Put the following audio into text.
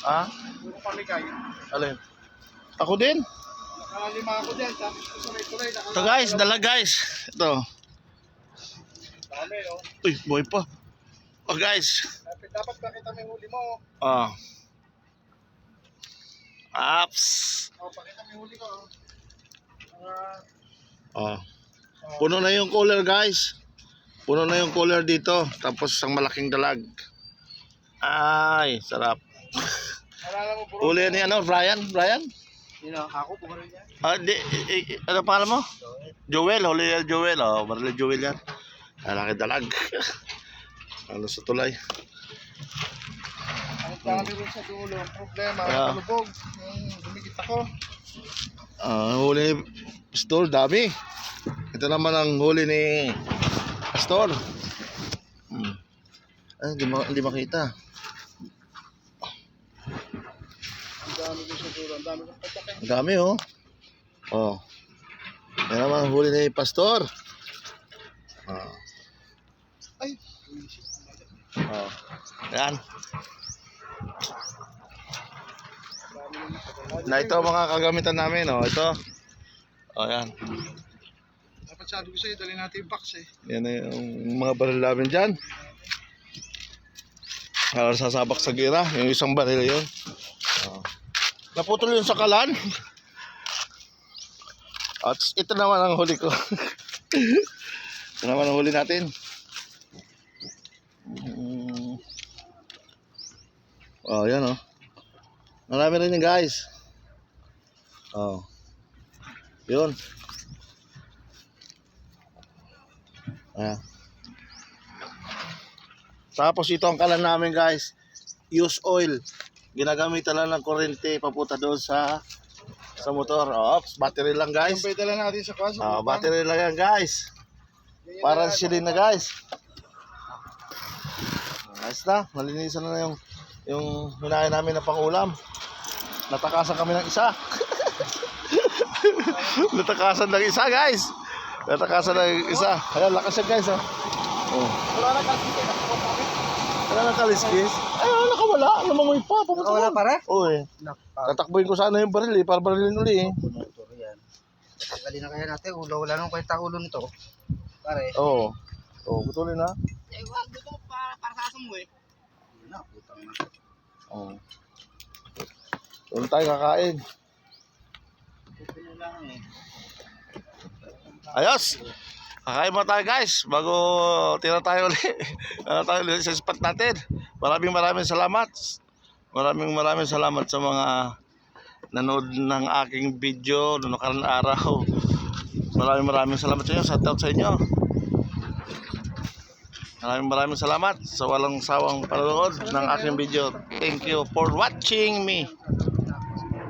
Ha? Puro pamigay. Alin? Ako din. Nakalima ako dyan. Tapos ko sa may tulay. Ito guys, dala guys. Ito. Dami, no? Uy, buhay pa. Oh guys. Dapat pakita mo yung huli mo. Oh. Apps. Oh, pakita mo yung huli ko. Oh. Puno na yung cooler guys. Puno na yung cooler dito. Tapos isang malaking dalag. Ay, sarap. Alala mo, bro. Huli ni ano, Brian? Brian? Sino? Ako, pumarin niya. Ah, ano pangalan mo? Joel, huli yan Joel. Oh, marili Joel yan. Malaki dalag. Ano sa tulay. Ang dami rin sa dulo. Ang problema, kalubog. Yung dumikit ako. Huli ni Pastor, dami. Ito naman ang huli ni Pastor. Ay, hindi makita. Ang dami rin sa dulo. Ang dami kong patake. Ang dami oh. Oh. Yan naman ang huli ni Pastor. Ay! Oh. Yan. Na ito ang mga kagamitan namin oh. Ito. Oh, yan. Dapat sabi ko sa'yo, dali natin yung box eh. Yan na yung mga baril namin dyan. Sasabak sa gira. Yung isang baril yun. Oh. Naputol yung sakalan. At ito naman ang huli ko. Ito naman ang huli natin. Oh, yan oh. Marami rin yun guys. Oh. Yun. Ayan. Tapos ito ang kalan namin guys. Use oil. Ginagamitan lang ng kuryente papunta doon sa motor. Oops, battery lang guys. Yung dala natin sa kwaso. Battery lang yan guys. Para silin na guys. Ayos na. Nalinisan na yung hinahin namin na pangulam. Natakasan kami ng isa. Natakasan ng isa guys. Natakasan ng isa. Ayan, lakas yan guys oh. Oh. Wala na kasi. Wala nang kaliskis. Ay, nakawala. Lumangoy pa. Nakawala pare? Oo eh. Tatakbuhin ko sana yung baril eh. Para barilin uli eh. Gali na kaya natin. Wala nang kwenta ulo nito. Pare. Oo. Oo, putulin na. Eh, wag dito para sa aso mo eh. Na, putang na. Oo. Doon tayo kakain. Ayos! Kakain mo tayo guys. Bago tira tayo ulit. Tayo ulit sa spot natin. Maraming salamat. Maraming salamat sa mga nanood ng aking video noong nakarang araw. Maraming salamat sa inyo. Shout out sa inyo. Maraming salamat sa walang sawang panonood ng aking video. Thank you for watching me.